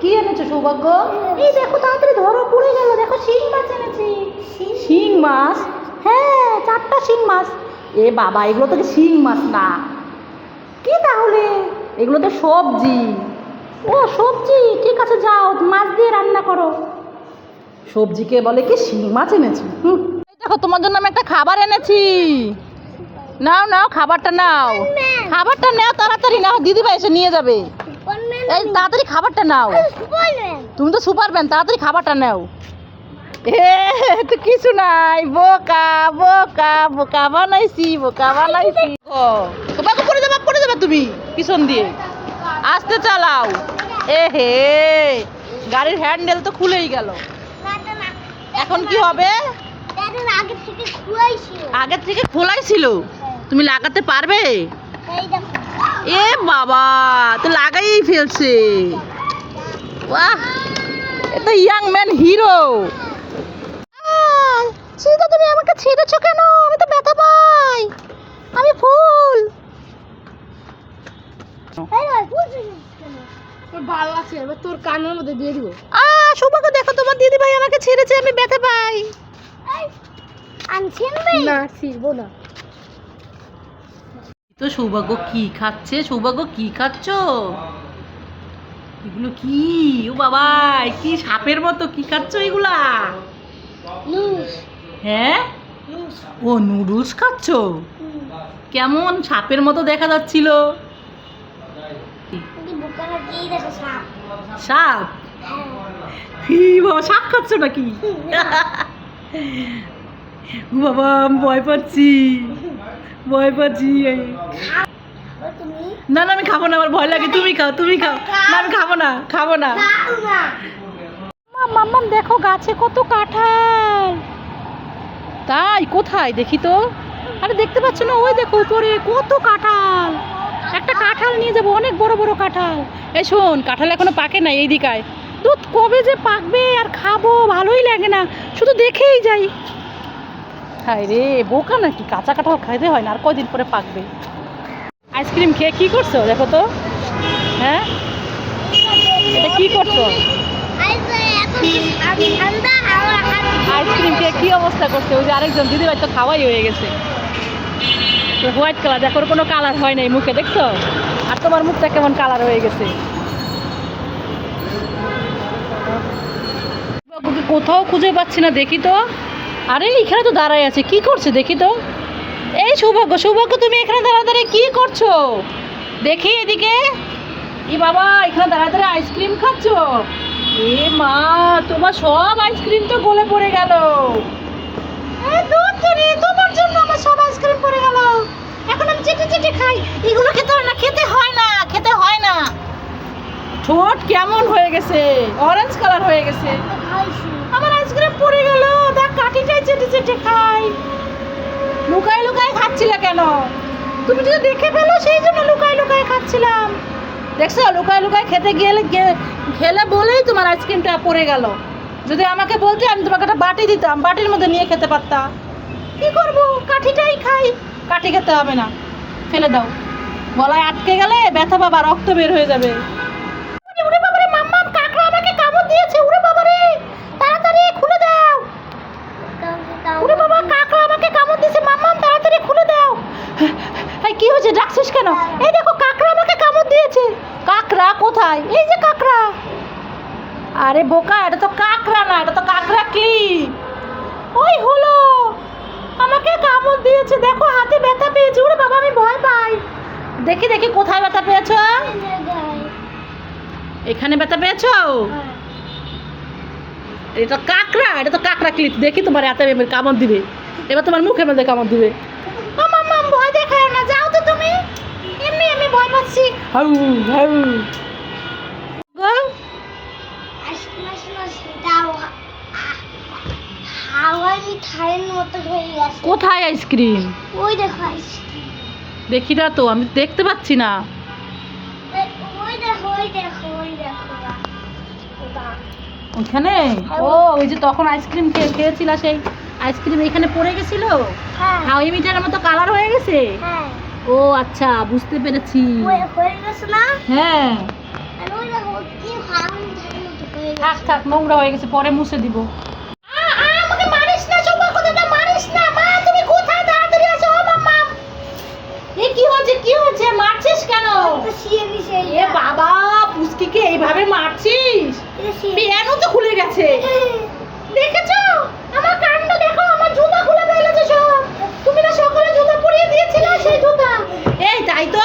কি এনেছো সৌভাগ্য? এই দেখো তাড়াতাড়ি ধরো, পড়ে গেল। দেখো শিং মাছ এনেছি। শিং মাছ? হ্যাঁ, 4টা শিং মাছ। এ বাবা, এগুলো তো শিং মাছ না। কি তাহলে? এগুলো তো সবজি। ও সবজি, ঠিক আছে যাও মাছ দিয়ে রান্না করো। সবজিকে বলে কি শিং মাছ এনেছি। দেখো তোমার জন্য আমি একটা খাবার এনেছি। নাও নাও, খাবারটা নাও। খাবারটা নাও, তাড়াতাড়ি নাও, দিদিভাই এসে নিয়ে যাবে। এই তাড়াতাড়ি খাবারটা নাও। তুমি তো সুপারম্যান, তাড়াতাড়ি খাবারটা নাও। এ তো কিছু নাই, বোকা বোকা বোকা বানাইছি, বোকা বানাইছি। ও তোমাকে পড়ে যাবে তুমি পিছন দিয়ে। আস্তে চালাও। এ হে, গাড়ির হ্যান্ডেল তো খুলেই গেল। এখন কি হবে? আগে থেকে খোলাই ছিল, তুমি লাগাতে পারবে? এ বাবা, তো লাগাই ফেলছে। বাহ, এটা ইয়াং ম্যান হিরো। তুমি আমাকে ছেড়েছো কেন? আমি তো ব্যথা পাই, আমি ফুল। ভালো আছে, এবার তোর কানের মধ্যে দিয়ে দিব। সৌভাগ্য দেখো, তোমার দিদি ভাই আমাকে ছেড়েছে, আমি ব্যথা পাই। না ছিড়বো না। তো সৌভাগ্য কি খাচ্ছে? সৌভাগ্য কি খাচ্ছ? এগুলো কি? ও বাবা, কি সাপের মতো কি খাচ্ছ এগুলা? হ্যাঁ, ও নুডলস খাচ্ছ? কেমন সাপের মতো দেখা যাচ্ছিল। সাপ? বাবা, সাপ খাচ্ছ নাকি? বাবা, আমি ভয় পাচ্ছি, ভয় পাচ্ছি। না না, আমি খাবো না, আমার ভয় লাগে। তুমি খাও, তুমি খাও। না আমি খাবো না, খাবো না। মাম্মাম দেখো গাছে কত কাঁঠাল। তাই? কোথায় দেখি তো। আরে দেখতে পাচ্ছ না? ওই দেখো উপরে কত কাঁঠাল। একটা কাঁঠাল নিয়ে যাবো, অনেক বড় বড় কাঁঠাল। এই শোন, কাঁঠাল এখনো পাকে নাই, এই দিকায়। দুধ কবে যে পাকবে আর খাবো, ভালোই লাগে না, শুধু দেখেই যাই। হায় রে, বোকা নাকি? কাঁচা কাঁঠাল খাইতে হয় না, আর কয়দিন পরে পাকবে। আইসক্রিম খেয়ে কি করছো দেখো তো? হ্যাঁ, এটা কি করছো? আইসক্রিম খেয়ে কি অবস্থা করছে? ওই যে আরেকজন দিদিভাই তো খাওয়াই হয়ে গেছে। তো হোয়াইট কালার, দেখো কোনো কালার হয় নাই মুখে, দেখছো? আর তোমার মুখটা কেমন কালার হয়ে গেছে। কোথাও খুঁজে পাচ্ছি না, দেখি তো। আরে এখানে তো দাঁড়ায় আছে, কি করছে দেখি তো। এই সৌভাগ্য, সৌভাগ্য তুমি এখানে দাঁড়া দাঁড়িয়ে কি করছো? দেখি এদিকে। ই বাবা, এখানে দাঁড়া দাঁড়িয়ে আইসক্রিম খাচ্ছ? এ মা, তোমার সব আইসক্রিম তো গলে পড়ে গেল। তোমার জন্য আমার সব আইসক্রিম পড়ে গেল। এখন আমি চেটে চেটে খাই। এগুলো খেতে হয় না, খেতে হয় না, খেতে হয় না। ঠোঁট কেমন হয়ে গেছে, অরেঞ্জ কালার হয়ে গেছে। আমার আইসক্রিম পড়ে গেল। দেখ, কাঠিটাই চেটে চেটে খাই। লুকায় লুকায় খাচ্ছিলে কেন? তুমি যদি দেখে ফেলো সেই জন্য লুকায় লুকায় খাচ্ছিলাম। দেখছো, লুকায় লুকায় খেতে গেলে খেলে বলেই তোমার আইসক্রিমটা পড়ে গেল। যদি আমাকে বলতে, আমি তোমাকে একটা বাটি দিতাম, বাটির মধ্যে নিয়ে খেতে পারতা। কি করবো, কাঠিটাই খাই। কাঠি খেতে হবে না, ফেলে দাও। গলায় আটকে গেলে ব্যথা পাবা, রক্ত বের হয়ে যাবে। উড়ে বাবারে, মাম্মাম কাকড়া আমাকে কামড় দিয়েছে। উড়ে বাবারে, তাড়াতাড়ি খুলে দাও। উড়ে বাবা, কাকড়া আমাকে কামড় দিয়েছে। মাম্মাম তাড়াতাড়ি খুলে দাও। এই কি হয়েছে, ডাকছিস কেন? এই দেখো, কাকড়া আমাকে কামড় দিয়েছে। কাকড়া কোথায়? এই যে কাকড়া। আরে বোকা, এটা তো কাকড়া না, এটা তো কাকড়া ক্লিপ। ওই হলো, আমাকে কামড় দিয়েছে। দেখো হাতে ব্যথা পেয়েছে। ওরে বাবা, আমি ভয় পাই। দেখি দেখি, কোথায় ব্যথা পেয়েছো? এখানে ব্যথা পেয়েছো? এটা কাকড়া, এটা তো কাকড়া ক্লিপ। দেখি তোমার হাতে কামড় দিবে, এবার তোমার মুখের মধ্যে কামড় দিবে। মাম্মাম ভয় দেখায় না, যাও তো তুমি। এমনি আমি ভয় পাচ্ছি। How how. কোথায় আইসক্রিম? ওই দেখো আইসক্রিম। দেখি না তো, আমি দেখতে পাচ্ছি না। ওই দেখো, ওই দেখো, ওই দেখো। ওখানে? ও, ওই যে তখন আইসক্রিম খেয়েছিল, সেই আইসক্রিম এখানে পড়ে গেছিল। হ্যাঁ, ওই মিটারের মতো কালার হয়ে গেছে। হ্যাঁ। ও আচ্ছা, বুঝতে পেরেছি। হয়ে গেছে না? হ্যাঁ। আর ওই দেখো কি থাক থাক, নোংরা হয়ে গেছে, পরে মুছে দিব। আমাকে মারিস না, সৌভাগ্য দাদা, মারিস না। মা তুমি কোথায়? তাড়াতাড়ি আসো। ও মাম্মা, এ কি হচ্ছে? কি হচ্ছে? মারছিস কেন? এ বাবা, পুচকিকে এইভাবে মারছিস? পিয়ানো তো খুলে গেছে। দেখেছো আমার কাণ্ড? দেখো আমার জুতা খুলে ফেলেছে সব। তুমি না সকালে জুতা পরিয়ে দিয়েছিলে, সেই জুতা। এই তাই তো,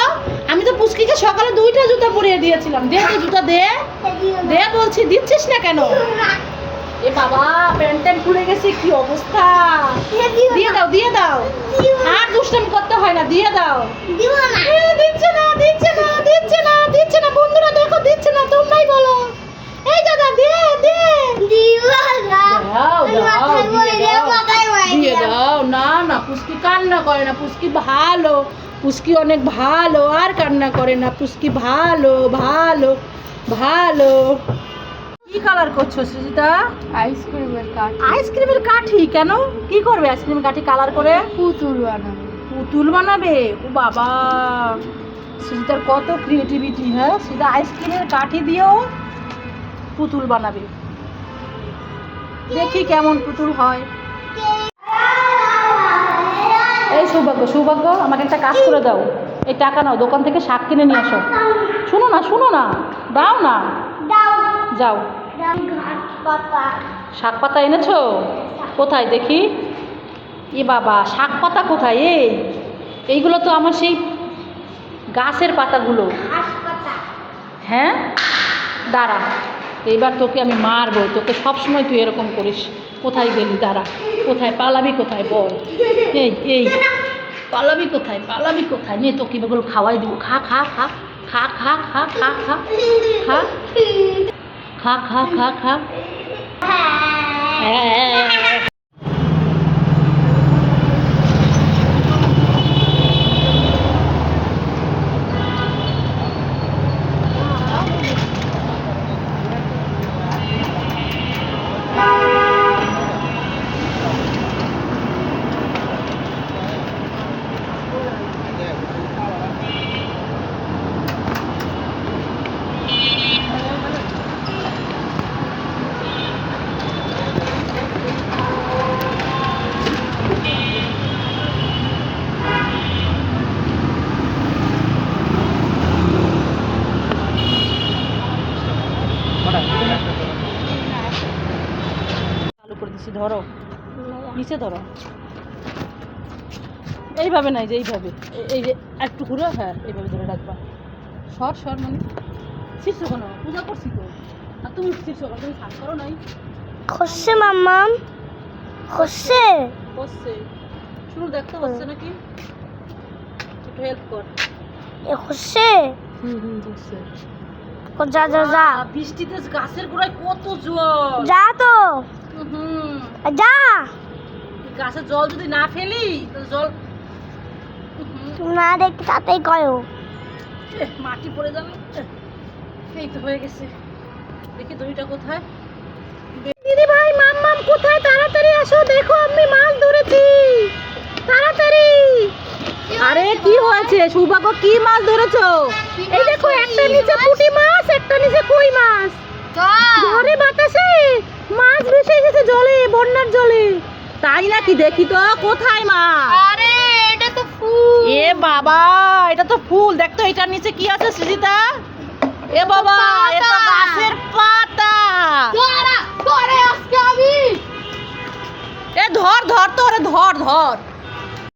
আমি তো পুচকিকে সকালে 2টা জুতা পরিয়ে দিয়েছিলাম। দে তো জুতা, দে দে বলছি, দিচ্ছিস না কেন? এ বাবা, প্যান্ট খুলে গেছে, কি অবস্থা। দিয়ে দাও, দিয়ে দাও, আর দুষ্টামি করতে হয় না, দিয়ে দাও। এ, দিচ্ছে না, দিচ্ছে না, দিচ্ছে না, দিচ্ছে না। বন্ধুরা দেখো, দিচ্ছে না, তোমরাই বলো। এই দাদা, দে দে, দাও দাও, দিয়ে দাও। না না, পুচকি কান্না করে না, পুচকি ভালো, পুচকি অনেক ভালো, আর কান্না করে না, পুচকি ভালো ভালো ভালো। কি কালার করছো সুজিতা? আইসক্রিমের কাঠ, আইসক্রিমের কাঠি? কেন, কি করবে আইসক্রিমের কাঠি কালার করে? পুতুল বানাবো। পুতুল বানাবে? ও বাবা, সুজিতার কত ক্রিয়েটিভিটি। হ্যাঁ, সুজিতা আইসক্রিমের কাঠি দিয়েও পুতুল বানাবে। দেখি কেমন পুতুল হয়। এই সৌভাগ্য, সৌভাগ্য, আমাকে একটা কাজ করে দাও। এই টাকা নাও, দোকান থেকে শাক কিনে নিয়ে আসো। শোনো না, শোনো না, দাও না, যাও। শাক পাতা এনেছো? কোথায় দেখি? এ বাবা, শাক পাতা কোথায়? এইগুলো তো আমার সেই গাছের পাতাগুলো। হ্যাঁ, দাঁড়া, এইবার তোকে আমি মারবো। তোকে সবসময় তুই এরকম করিস। কোথায় গেলি? দাঁড়া, কোথায় পালাবি? কোথায় বল? এই পালাবি কোথায়? পালাবি কোথায়? নে, তোকে এগুলো খাওয়াই দিব। খা খা খা খা খা খা খা খা খা খা খা খা খা। হ্যাঁ, চালু করে দিচ্ছি, ধরো, নিচে ধরো। এইভাবে নাই, যে এইভাবে, এই যে একটু ঘুরো। হ্যাঁ, এইভাবে ধরে রাখবা। সর সর, মানে শীর্ষ কেন? পূজা করছি তো। আর তুমি শীর্ষ কেন? তুমি স্নান করো নাই? খসছে মাম্মাম, খসছে। হচ্ছে, শুরু দেখতে হচ্ছে নাকি? একটু হেল্প কর। এ খসছে। হচ্ছে। যা যা যা বৃষ্টিতে গাছের গোড়ায় কত জল। যা তো, হুম, যা। গাছের জল যদি না ফেলি তো জল তুমি না দেখতে তাতেই কয়ো। মাটি পড়ে যাবে। এই তো হয়ে গেছে। দেখি দড়িটা কোথায়? দিদি ভাই, মাম্মাম কোথায়? তাড়াতাড়ি আসো, দেখো আমি মাছ ধরেছি, তাড়াতাড়ি। আরে কি হয়েছে সৌভাগ্য? কি মাছ ধরেছো? এই দেখো, একটা নিচে পুঁটি মাছ, একটা নিচে কই মাছ। ঝড়ে বাতাসে মাছ ভেসে গেছে জলে, বন্যার জলে। তাই নাকি? দেখি তো কোথায় মাছ। আরে এটা তো ফুল। এ বাবা, এটা তো ফুল। দেখতো এটার নিচে কি আছে সুজিতা? এ বাবা, এ তো গাছের পাতা। ধরা ধরে আজকে আমি। এ ধর ধর তো, ধর ধর।